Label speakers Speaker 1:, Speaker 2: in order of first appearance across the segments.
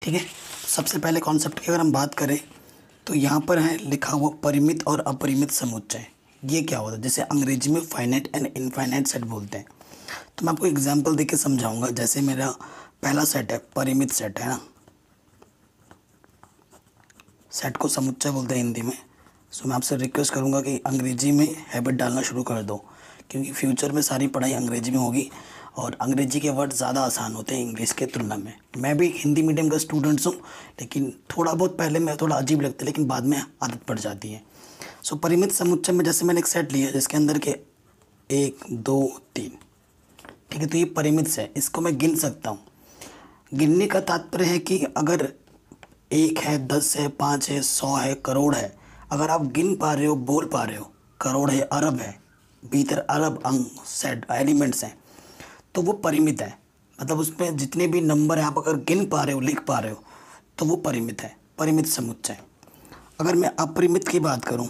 Speaker 1: ठीक है। सबसे पहले कॉन्सेप्ट की अगर हम बात करें तो यहाँ पर है लिखा हुआ परिमित और अपरिमित समुच्चय। ये क्या होता है, जैसे अंग्रेजी में फाइनाइट एंड इनफाइनाइट सेट बोलते हैं। तो मैं आपको एग्जांपल देके समझाऊंगा। जैसे मेरा पहला सेट है परिमित सेट, है ना। सेट को समुच्चय बोलते हैं हिंदी में। सो मैं आपसे रिक्वेस्ट करूंगा कि अंग्रेजी में हैबिट डालना शुरू कर दो, क्योंकि फ्यूचर में सारी पढ़ाई अंग्रेजी में होगी और अंग्रेजी के वर्ड ज़्यादा आसान होते हैं इंग्लिश के तुलना में। मैं भी हिंदी मीडियम का स्टूडेंट्स हूँ, लेकिन थोड़ा बहुत पहले में थोड़ा अजीब लगता है, लेकिन बाद में आदत पड़ जाती है। सो परिमित समुच्चय में जैसे मैंने एक सेट लिया जिसके अंदर के 1 2 3, ठीक है। तो ये परिमित है, इसको मैं गिन सकता हूँ। गिनने का तात्पर्य है कि अगर 1 है, 10 है, 5 है, 100 है, करोड़ है, अगर आप गिन पा रहे हो, बोल पा रहे हो, करोड़ है, अरब है, भीतर अरब अंक सेट एलिमेंट्स हैं, तो वो परिमित है। मतलब उसमें जितने भी नंबर हैं आप अगर गिन पा रहे हो, लिख पा रहे हो, तो वो परिमित है, परिमित समुच्चय। अगर मैं अपरिमित की बात करूं,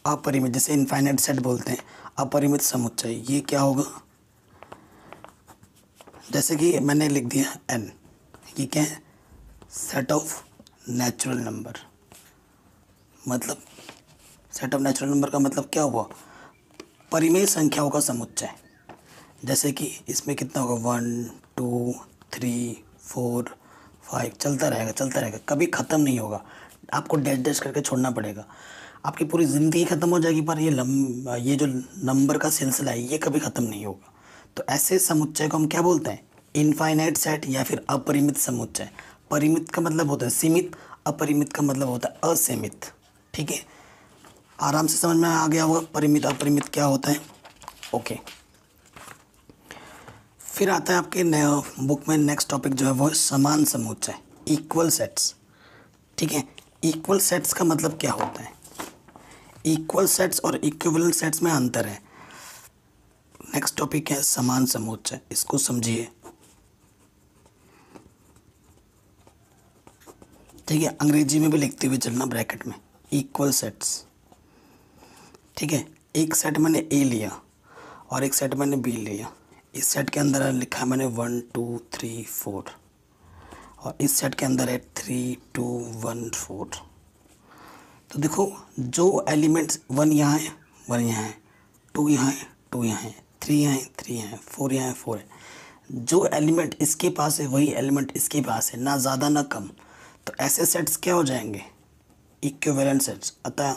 Speaker 1: अपरिमित जैसे इनफाइनाइट सेट बोलते हैं, अपरिमित समुच्चय, ये क्या होगा। जैसे कि मैंने लिख दिया n, ये क्या है, सेट ऑफ नेचुरल नंबर। मतलब सेट ऑफ नेचुरल नंबर का मतलब क्या हुआ, परिमेय संख्याओं का समुच्चय। जैसे कि इसमें कितना होगा 1 2 3 4 5, चलता रहेगा चलता रहेगा, कभी ख़त्म नहीं होगा। आपको डैश डैश करके छोड़ना पड़ेगा, आपकी पूरी ज़िंदगी ख़त्म हो जाएगी, पर ये जो नंबर का सिलसिला है ये कभी ख़त्म नहीं होगा। तो ऐसे समुच्चय को हम क्या बोलते हैं, इनफाइनाइट सेट या फिर अपरिमित समुच्चय। परिमित का मतलब होता है सीमित, अपरिमित का मतलब होता है असीमित। ठीक है, आराम से समझ में आ गया होगा परिमित अपरिमित क्या होता है। ओके, फिर आता है आपके बुक में नेक्स्ट टॉपिक जो है वो है समान समुच्चय, इक्वल सेट्स। ठीक है, इक्वल सेट्स का मतलब क्या होता है, इक्वल सेट्स और इक्विवेलेंट सेट्स में अंतर है। नेक्स्ट टॉपिक है समान समुच्चय, इसको समझिए। ठीक है, अंग्रेजी में भी लिखते हुए चलना ब्रैकेट में, इक्वल सेट्स। ठीक है, एक सेट मैंने ए लिया और एक सेट मैंने बी लिया। इस सेट के अंदर लिखा है मैंने 1 2 3 4 और इस सेट के अंदर है 3 2 1 4। तो देखो जो एलिमेंट्स 1 यहाँ है, 1 यहाँ है, 2 यहाँ है, 2 यहाँ है, 3 यहाँ है, 3 यहाँ है, 4 यहाँ है, 4 है। जो एलिमेंट इसके पास है वही एलिमेंट इसके पास है, ना ज़्यादा ना कम। तो ऐसे सेट्स क्या हो जाएंगे, इक्विवेलेंट सेट्स। अतः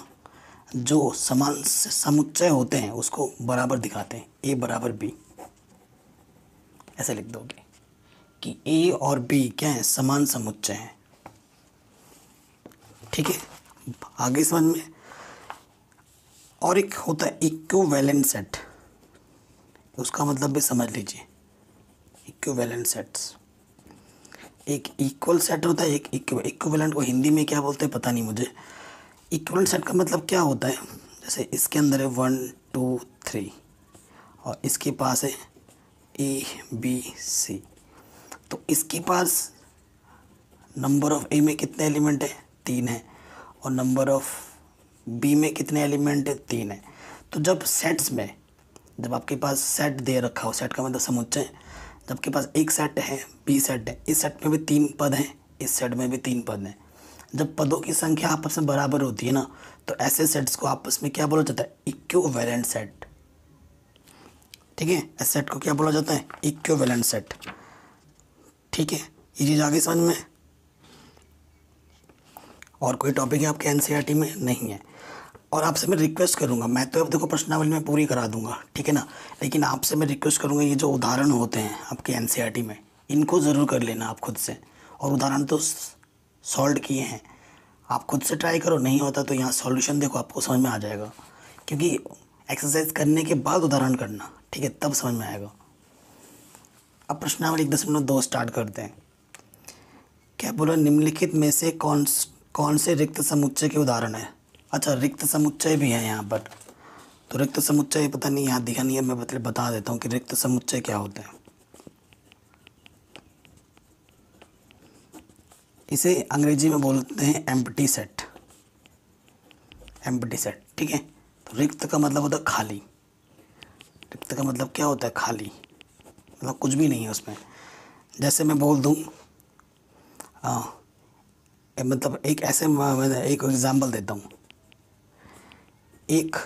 Speaker 1: जो समान समुच्चय होते हैं उसको बराबर दिखाते हैं, ए बराबर बी। ऐसे लिख दोगे कि ए और बी क्या है, समान समुच्चय हैं। ठीक है, आगे समझ में। और एक होता है इक्विवेलेंट सेट, उसका मतलब भी समझ लीजिए। इक्विवेलेंट सेट्स, एक इक्वल सेट होता है, एक इक्विवेलेंट को हिंदी में क्या बोलते हैं पता नहीं मुझे। इक्विवेलेंट सेट का मतलब क्या होता है, जैसे इसके अंदर है 1 2 3 और इसके पास है ए बी सी। तो इसके पास नंबर ऑफ ए में कितने एलिमेंट है, 3 है, और नंबर ऑफ बी में कितने एलिमेंट है, 3 है। तो जब सेट्स में, जब आपके पास सेट दे रखा हो, सेट का मतलब समुच्चय, जब के पास एक सेट है, बी सेट है, इस सेट में भी 3 पद हैं, इस सेट में भी 3 पद हैं। जब पदों की संख्या आपस में बराबर होती है ना, तो ऐसे सेट्स को आपस में क्या बोला जाता है, इक्विवेलेंट सेट। ठीक है, इस सेट को क्या बोला जाता है, इक्विवेलेंट सेट। ठीक है, ये चीज़ आगे समझ में। और कोई टॉपिक है आपके एनसीईआरटी में नहीं है। और आपसे मैं रिक्वेस्ट करूंगा, मैं तो अब देखो प्रश्नावली में पूरी करा दूंगा, ठीक है ना, लेकिन आपसे मैं रिक्वेस्ट करूंगा ये जो उदाहरण होते हैं आपके एनसीईआरटी में, इनको ज़रूर कर लेना आप खुद से। और उदाहरण तो सॉल्व किए हैं, आप खुद से ट्राई करो, नहीं होता तो यहाँ सॉल्यूशन देखो, आपको समझ में आ जाएगा। क्योंकि एक्सरसाइज करने के बाद उदाहरण करना, ठीक है, तब समझ में आएगा। अब प्रश्नावली 1.2 स्टार्ट करते हैं। क्या बोला, निम्नलिखित में से कौन से रिक्त समुच्चय के उदाहरण है। अच्छा, रिक्त समुच्चय भी है यहाँ पर। तो रिक्त समुच्चय पता नहीं यहाँ दिखा नहीं है, मैं बता देता हूँ कि रिक्त समुच्चय क्या होता है। इसे अंग्रेजी में बोलते हैं एम्प्टी सेट, एम्प्टी सेट। ठीक है, तो रिक्त का मतलब होता है खाली। रिक्त का मतलब क्या होता है, खाली, मतलब कुछ भी नहीं है उसमें। जैसे मैं बोल दूँ, मतलब एक ऐसे मैं एक एग्जांपल देता हूँ। एक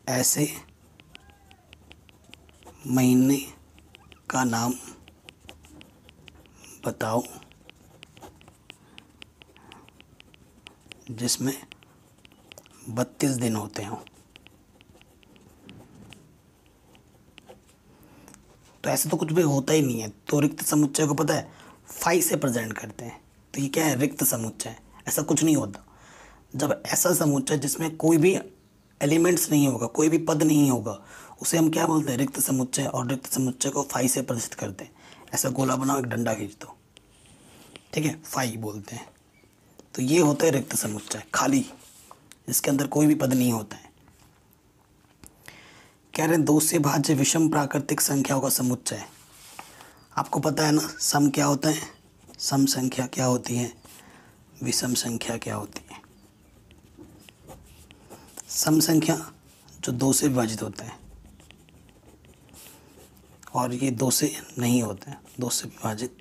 Speaker 1: ऐसे महीने का नाम बताओ जिसमें 32 दिन होते हों। तो ऐसे तो कुछ भी होता ही नहीं है, तो रिक्त समुच्चय को पता है फाई से प्रेजेंट करते हैं। तो ये क्या है, रिक्त समुच्चय। ऐसा कुछ नहीं होता। जब ऐसा समुच्चय जिसमें कोई भी एलिमेंट्स नहीं होगा, कोई भी पद नहीं होगा, उसे हम क्या बोलते हैं, रिक्त समुच्चय। और रिक्त समुच्चय को फाई से प्रदर्शित करते हैं। ऐसा गोला बनाओ, एक डंडा खींच दो, ठीक है, फाई बोलते हैं। तो ये होता है रिक्त समुच्चय, खाली, जिसके अंदर कोई भी पद नहीं होता है। कह रहे हैं 2 से भाज्य विषम प्राकृतिक संख्याओं का समुच्चय। आपको पता है ना सम क्या होता है, सम संख्या क्या होती है, विषम संख्या क्या होती है। सम संख्या जो 2 से विभाजित होता है, और ये 2 से नहीं होता है, 2 से विभाजित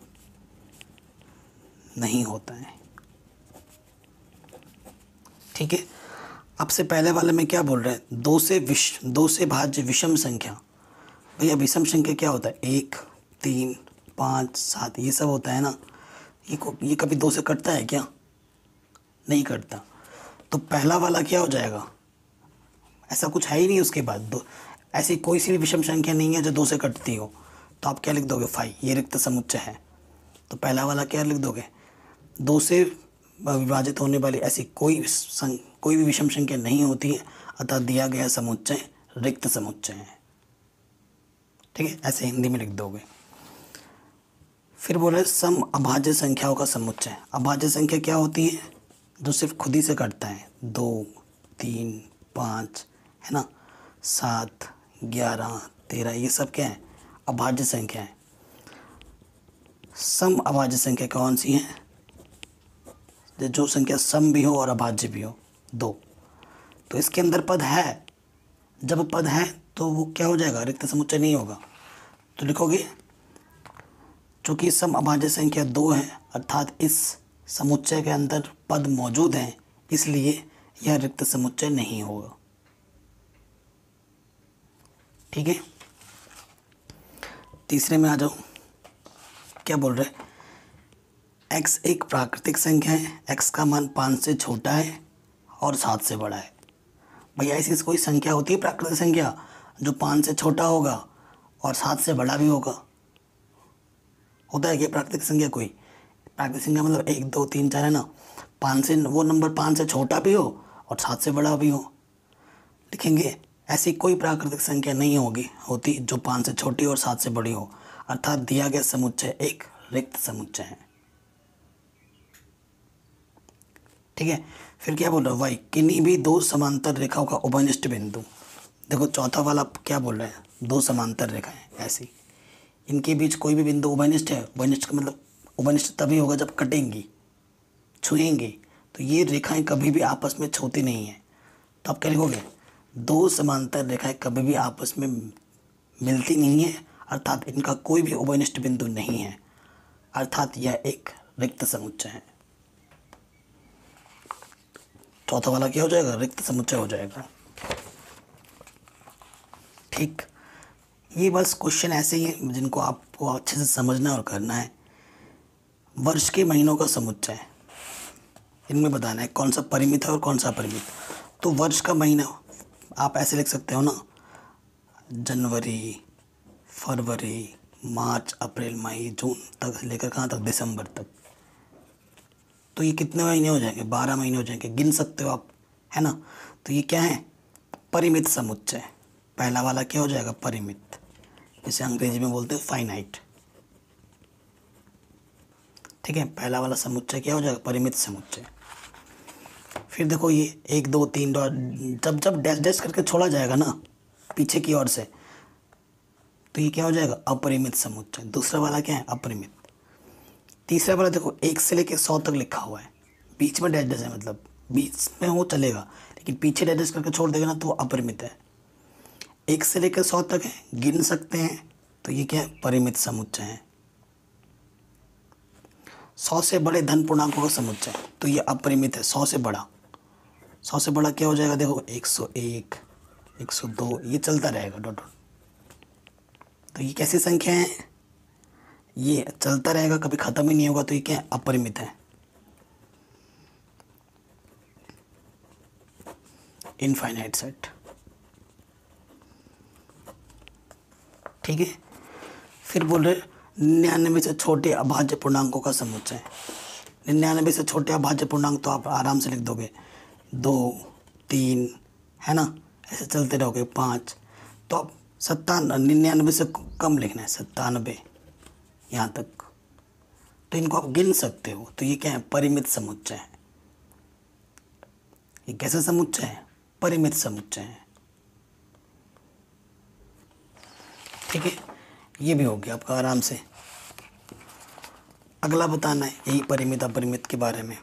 Speaker 1: नहीं होता है, ठीक है। अब से पहले वाले में क्या बोल रहे हैं, 2 से भाज्य विषम संख्या। भैया विषम संख्या क्या होता है, 1, 3, 5, 7, ये सब होता है ना। ये कभी 2 से कटता है क्या, नहीं कटता। तो पहला वाला क्या हो जाएगा, ऐसा कुछ है ही नहीं उसके बाद। दो ऐसी कोई सी भी विषम संख्या नहीं है जो 2 से कटती हो। तो आप क्या लिख दोगे, फाई, ये रिक्त समुच्चय है। तो पहला वाला क्या लिख दोगे, 2 से विभाजित होने वाली ऐसी कोई भी विषम संख्या नहीं होती है, अतः दिया गया समुच्चय रिक्त समुच्चय है, ठीक है। ऐसे हिंदी में लिख दोगे। फिर बोले सम अभाज्य संख्याओं का समुच्चय। अभाज्य संख्या क्या होती है, जो सिर्फ खुद ही से कटता है, 2, 3, 5, है ना, 7, 11, 13, ये सब क्या है, अभाज्य संख्या है। सम अभाज्य संख्या कौन सी है, जो संख्या सम भी हो और अभाज्य भी हो, 2। तो इसके अंदर पद है, जब पद है तो वो क्या हो जाएगा, रिक्त समुच्चय नहीं होगा। तो लिखोगे चूँकि सम अभाज्य संख्या 2 है, अर्थात इस समुच्चय के अंदर पद मौजूद हैं, इसलिए यह रिक्त समुच्चय नहीं होगा, ठीक है। तीसरे में आ जाओ, क्या बोल रहे हैं, x एक प्राकृतिक संख्या है, x का मान 5 से छोटा है और 7 से बड़ा है। भैया ऐसी कोई संख्या होती है प्राकृतिक संख्या जो 5 से छोटा होगा और 7 से बड़ा भी होगा, होता है क्या प्राकृतिक संख्या कोई। प्राकृतिक संख्या मतलब 1, 2, 3, 4 है ना, 5 से वो नंबर 5 से छोटा भी हो और 7 से बड़ा भी हो। लिखेंगे ऐसी कोई प्राकृतिक संख्या नहीं होती जो 5 से छोटी और 7 से बड़ी हो, अर्थात दिया गया समुच्चय एक रिक्त समुच्चय है, ठीक है। फिर क्या बोल रहा है, वाई किन्हीं भी 2 समांतर रेखाओं का उभयनिष्ठ बिंदु। देखो चौथा वाला क्या बोल रहा है, 2 समांतर रेखाएं ऐसी, इनके बीच कोई भी बिंदु उभयनिष्ठ है। उभयनिष्ठ का मतलब उभयनिष्ठ तभी होगा जब कटेंगी, छुएंगे। तो ये रेखाएं कभी भी आपस में छूती नहीं है। तो आप क्या लिखोगे, 2 समांतर रेखाएं कभी भी आपस में मिलती नहीं है, अर्थात इनका कोई भी उभयनिष्ठ बिंदु नहीं है, अर्थात यह एक रिक्त समुच्चय है। चौथा वाला क्या हो जाएगा, रिक्त समुच्चय हो जाएगा, ठीक। ये बस क्वेश्चन ऐसे ही हैं जिनको आपको अच्छे से समझना और करना है। वर्ष के महीनों का समुच्चय, इनमें बताना है कौन सा परिमित है और कौन सा अपरिमित। तो वर्ष का महीना आप ऐसे लिख सकते हो ना, जनवरी, फरवरी, मार्च, अप्रैल, मई, जून तक लेकर कहाँ तक, दिसंबर तक। तो ये कितने महीने हो जाएंगे, 12 महीने हो जाएंगे, गिन सकते हो आप, है ना। तो ये क्या है, परिमित समुच्चय। पहला वाला क्या हो जाएगा, परिमित, जिसे अंग्रेजी में बोलते हैं फाइनाइट, ठीक है। पहला वाला समुच्चय क्या हो जाएगा, परिमित समुच्चय। फिर देखो ये 1, 2, 3 डॉट, जब डैश डैश करके छोड़ा जाएगा ना पीछे की ओर से, तो ये क्या हो जाएगा, अपरिमित समुच्चय। दूसरा वाला क्या है, अपरिमित। तीसरा वाला देखो 1 से लेकर 100 तक लिखा हुआ है, बीच में डैश डैश है, मतलब बीच में वो चलेगा, लेकिन पीछे डैश डैश करके छोड़ देगा ना तो वो अपरिमित है। 1 से लेकर 100 तक है, गिन सकते हैं, तो ये क्या है, परिमित समुच्चय है। 100 से बड़े धन पूर्णांकों का समुच्चय, तो ये अपरिमित है। 100 से बड़ा, 100 से बड़ा क्या हो जाएगा, देखो 101, 102, ये चलता रहेगा डॉट डॉट। तो ये कैसी संख्या है, ये चलता रहेगा, कभी ख़त्म ही नहीं होगा, तो ये क्या है, अपरिमित है, इनफाइनाइट सेट। ठीक है, फिर बोल रहे 99 से छोटे अभाज्य पूर्णांकों का समुच्चय। 99 से छोटे अभाज्य पूर्णांक तो आप आराम से लिख दोगे, 2, 3, है ना, ऐसे चलते रहोगे, 5। तो आप 99 से कम लिखना है, 97 यहाँ तक, तो इनको आप गिन सकते हो। तो ये क्या है, परिमित समुच्चय है। ये कैसा समुच्चय है, परिमित समुच्चय है। ठीक है, ये भी हो गया आपका आराम से। अगला बताना है यही परिमित अपरिमित के बारे में।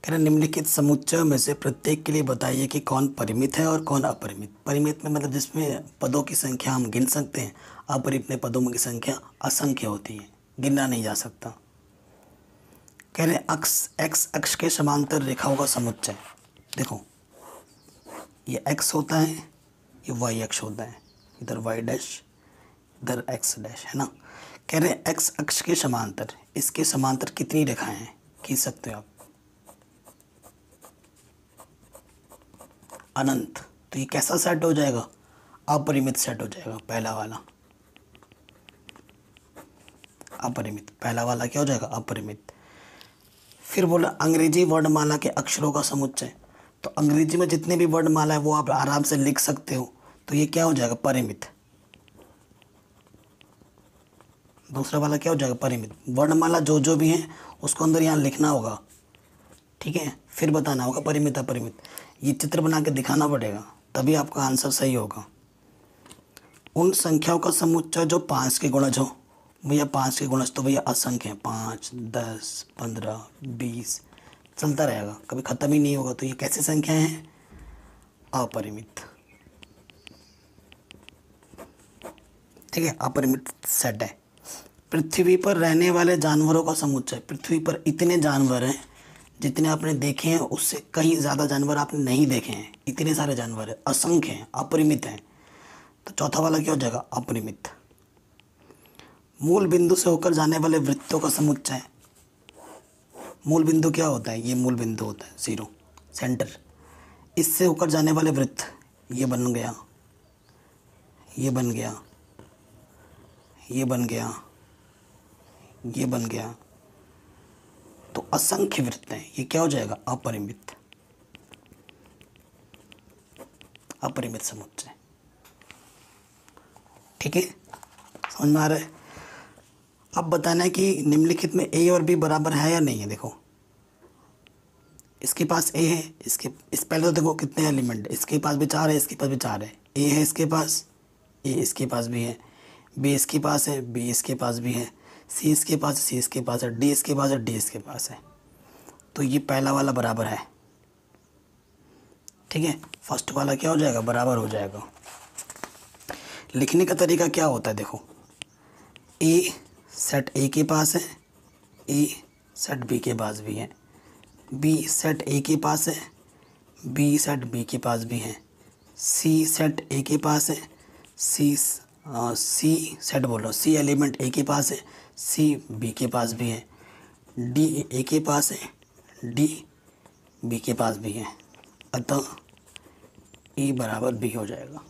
Speaker 1: कह रहे निम्नलिखित समुच्चयों में से प्रत्येक के लिए बताइए कि कौन परिमित है और कौन अपरिमित। परिमित में मतलब जिसमें पदों की संख्या हम गिन सकते हैं, अपरिमित में पदों की संख्या असंख्य होती है, गिना नहीं जा सकता। कह रहे एक्स अक्ष के समांतर रेखाओं का समुच्चय। देखो ये एक्स होता है, ये वाई अक्ष होता है, इधर वाई डैश, इधर एक्स डैश, है ना। कह रहे एक्स अक्ष के समांतर, इसके समांतर कितनी रेखाएं हैं, खींच सकते हो आप, अनंत। तो ये कैसा सेट हो जाएगा, अपरिमित सेट हो जाएगा। पहला वाला अपरिमित, पहला वाला क्या हो जाएगा, अपरिमित। फिर बोला अंग्रेजी वर्णमाला के अक्षरों का समुच्चय। तो अंग्रेजी में जितने भी वर्णमाला है वो आप आराम से लिख सकते हो, तो ये क्या हो जाएगा, परिमित। दूसरा वाला क्या हो जाएगा, परिमित। वर्णमाला जो जो भी है उसको अंदर यहाँ लिखना होगा, ठीक है, फिर बताना होगा परिमित अपरिमित। ये चित्र बना के दिखाना पड़ेगा, तभी आपका आंसर सही होगा। उन संख्याओं का समुच्चय जो 5 के गुणज हो। भैया 5 के गुणज तो भैया असंख्य है, 5, 10, 15, 20 चलता रहेगा, कभी ख़त्म ही नहीं होगा। तो ये कैसी संख्याएं हैं, अपरिमित। ठीक है, अपरिमित सेट है। पृथ्वी पर रहने वाले जानवरों का समुच्चय। पृथ्वी पर इतने जानवर हैं जितने आपने देखे हैं, उससे कहीं ज़्यादा जानवर आपने नहीं देखे हैं, इतने सारे जानवर हैं, असंख्य हैं, अपरिमित हैं। तो चौथा वाला क्या हो जाएगा, अपरिमित। मूल बिंदु से होकर जाने वाले वृत्तों का समुच्चय। मूल बिंदु क्या होता है, ये मूल बिंदु होता है, 0 सेंटर। इससे होकर जाने वाले वृत्त, ये बन गया, ये बन गया, ये बन गया, ये बन गया, तो असंख्य वृत्त हैं। ये क्या हो जाएगा, अपरिमित, अपरिमित समुच्चय। ठीक है, समझ में आ रहा है। अब बताना है कि निम्नलिखित में ए और बी बराबर है या नहीं है। देखो इसके पास ए है, इस पहले तो देखो कितने एलिमेंट, इसके पास भी 4 है, इसके पास भी 4 है, ए है इसके पास, ए इसके पास भी है, बी इसके पास है, बी इसके पास भी है, सी इसके पास है, सी इसके पास है, डी इसके पास है, डी इसके पास है। तो ये पहला वाला बराबर है। ठीक है, फर्स्ट वाला क्या हो जाएगा, बराबर हो जाएगा। लिखने का तरीका क्या होता है, देखो ए सेट ए के पास है, ए सेट बी के पास भी है, बी सेट ए के पास है, बी सेट बी के पास भी है, सी सेट ए के पास है, सी सेट बोलो, सी एलिमेंट ए के पास है, सी बी के पास भी है, डी ए के पास है, डी बी के पास भी है, अतः ए बराबर बी हो जाएगा।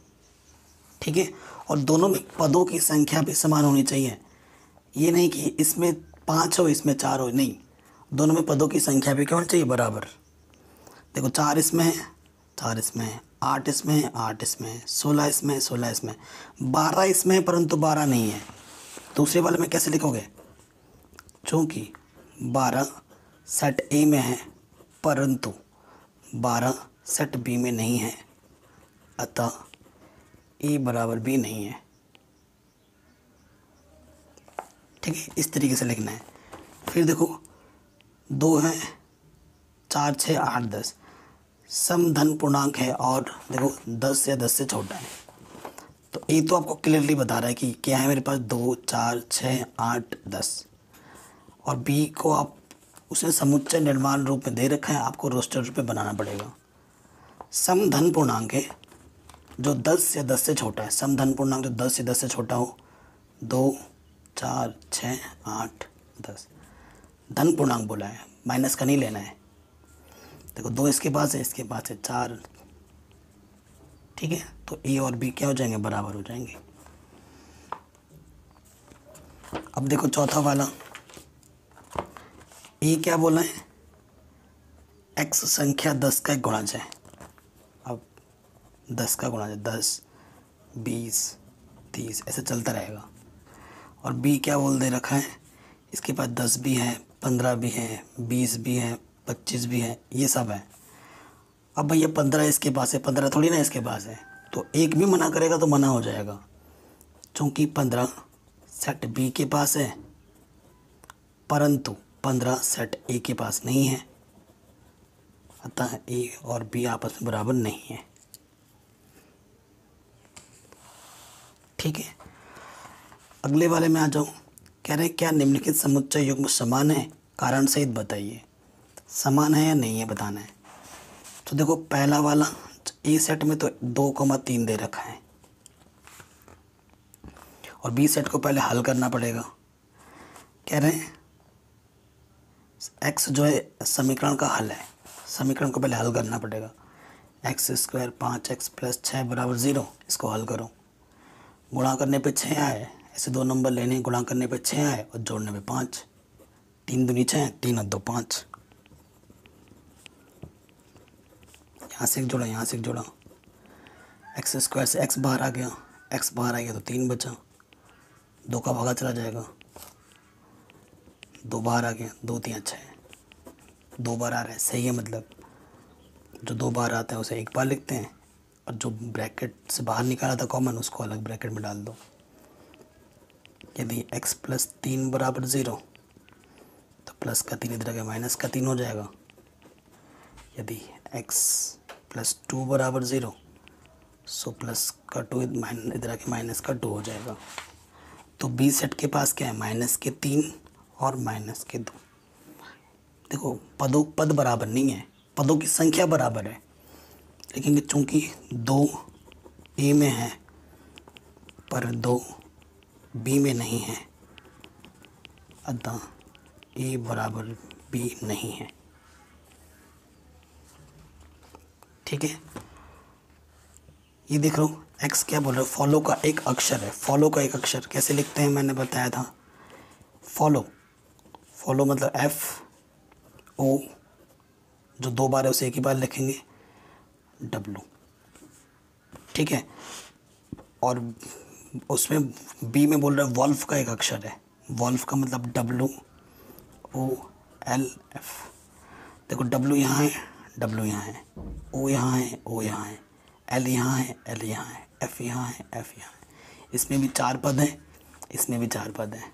Speaker 1: ठीक है, और दोनों में पदों की संख्या भी समान होनी चाहिए। ये नहीं कि इसमें 5 हो इसमें 4 हो, नहीं, दोनों में पदों की संख्या भी क्या होनी चाहिए, बराबर। देखो 4 इसमें है, 4 इसमें है, 8 इसमें है, 8 इसमें है, 16 इसमें है, 16 इसमें, 12 इसमें है परंतु 12 नहीं है। दूसरे वाले में कैसे लिखोगे, चूँकि 12 सेट ए में है परंतु 12 सेट बी में नहीं है, अतः ए बराबर बी नहीं है। ठीक है, इस तरीके से लिखना है। फिर देखो 2 है, 4, 6, 8, 10 सम धन पूर्णांक है और देखो 10 या 10 से छोटा है, तो ए तो आपको क्लियरली बता रहा है कि क्या है मेरे पास 2 4 6 8 10, और बी को आप उसने समुच्चय निर्माण रूप में दे रखा है, आपको रोस्टर रूप में बनाना पड़ेगा। सम धन पूर्णांक है जो 10 या 10 से छोटा है, सम धन पूर्णांक जो 10 या 10 से छोटा हो, 2 4 6 8 10, धन पूर्णांक बोला है, माइनस का नहीं लेना है। देखो 2 इसके पास है, इसके पास है 4, ठीक है, तो ए और बी क्या हो जाएंगे, बराबर हो जाएंगे। अब देखो चौथा वाला, ए क्या बोला है, एक्स संख्या 10 का एक गुणज है। अब 10 का गुणज है, 10 20 30 ऐसे चलता रहेगा। और बी क्या बोल दे रखा है, इसके पास 10 भी है, 15 भी है, 20 भी है, 25 भी है, ये सब है। अब भैया 15 इसके पास है, 15 थोड़ी ना इसके पास है, तो एक भी मना करेगा तो मना हो जाएगा, क्योंकि 15 सेट बी के पास है, परंतु 15 सेट ए के पास नहीं है, अतः ए और बी आपस में बराबर नहीं है। ठीक है, अगले वाले में आ जाऊँ। कह रहे हैं क्या निम्नलिखित समुच्चय युग्म समान है, कारण सहित बताइए। समान है या नहीं है बताना है। तो देखो पहला वाला ए सेट में तो 2,3 दे रखा है, और बी सेट को पहले हल करना पड़ेगा। कह रहे हैं एक्स जो है समीकरण का हल है, समीकरण को पहले हल करना पड़ेगा। एक्स स्क्वायर 5x + 6 = 0, इसको हल करो। गुणा करने पे 6 आए, ऐसे 2 नंबर लेने हैं, गुणा करने पे 6 आए और जोड़ने पे 5, 3 दूनी 6, 3 और 2 5, यहाँ से एक जोड़ा, यहाँ से एक जोड़ा, एक्स स्क्वायर से एक्स बाहर आ गया, एक्स बाहर आ गया तो 3 बचा, 2 का भागा चला जाएगा, 2 बाहर आ गया, 2 3 6, 2 बार आ रहा है, सही है। मतलब जो 2 बार आता है उसे एक बार लिखते हैं, और जो ब्रैकेट से बाहर निकाला था कॉमन उसको अलग ब्रैकेट में डाल दो। यदि x + 3 = 0 तो प्लस का 3 इधर आ गया, माइनस का 3 हो जाएगा। यदि x + 2 = 0 सो प्लस का 2 इधर आके माइनस का 2 हो जाएगा। तो बी सेट के पास क्या है, -3 और -2। देखो पद बराबर नहीं है, पदों की संख्या बराबर है, लेकिन चूंकि 2 ए में है पर 2 बी में नहीं है, अतः ए बराबर बी नहीं है। ठीक है, ये देख लो एक्स क्या बोल रहा है, फॉलो का एक अक्षर है। फॉलो का एक अक्षर कैसे लिखते हैं मैंने बताया था। फॉलो मतलब FO, जो 2 बार है उसे एक ही बार लिखेंगे, W। ठीक है, और उसमें बी में बोल रहा है वॉल्फ का एक अक्षर है। वॉल्फ का मतलब WOLF। देखो W यहाँ है, W यहाँ है, O यहाँ है, O यहाँ है, L यहाँ है, L यहाँ है, F यहाँ है, F यहाँ है। इसमें भी 4 पद हैं, इसमें भी 4 पद हैं,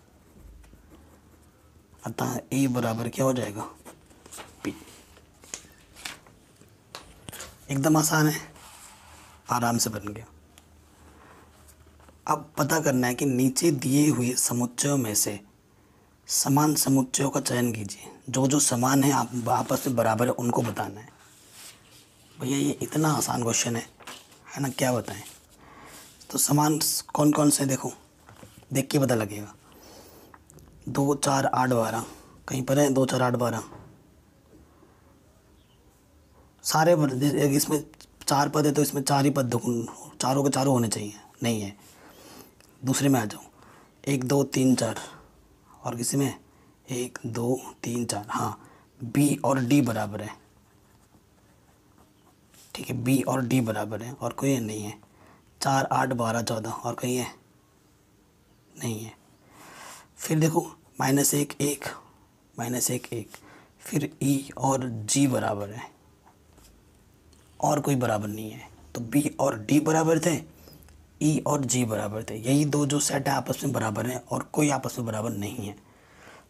Speaker 1: अतः A बराबर क्या हो जाएगा, P। एकदम आसान है, आराम से बन गया। अब पता करना है कि नीचे दिए हुए समुच्चयों में से समान समुच्चयों का चयन कीजिए। जो जो समान है आप आपस में बराबर है उनको बताना है। भैया ये इतना आसान क्वेश्चन है ना, क्या बताएं। तो समान कौन कौन से, देखो देख के पता लगेगा। 2 4 8 12 कहीं पर है, 2 4 8 12 सारे पद। इसमें 4 पद है तो इसमें 4 ही पद, चारों के चारों होने चाहिए, नहीं है। दूसरे में आ जाओ, 1 2 3 4, और किसी में 1 2 3 4, हाँ बी और डी बराबर है। ठीक है, बी और डी बराबर है, और कोई नहीं है। 4 8 12 14, और कहीं है नहीं है। फिर देखो -1 1 -1 1, फिर ई और जी बराबर है, और कोई बराबर नहीं है। तो बी और डी बराबर थे, ई और जी बराबर थे। यही 2 जो सेट है आपस में बराबर हैं, और कोई आपस में बराबर नहीं है।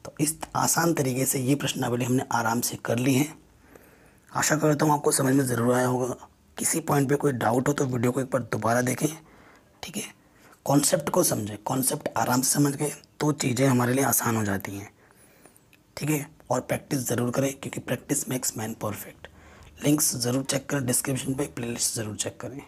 Speaker 1: तो इस आसान तरीके से ये प्रश्नावली हमने आराम से कर ली है। आशा करता हूँ आपको समझ में ज़रूर आया होगा। किसी पॉइंट पे कोई डाउट हो तो वीडियो को एक बार दोबारा देखें। ठीक है, कॉन्सेप्ट को समझें, कॉन्सेप्ट आराम से समझ गए तो चीज़ें हमारे लिए आसान हो जाती हैं, ठीक है। और प्रैक्टिस ज़रूर करें क्योंकि practice makes man perfect. Links ज़रूर चेक करें डिस्क्रिप्शन पे, प्लेलिस्ट ज़रूर चेक करें।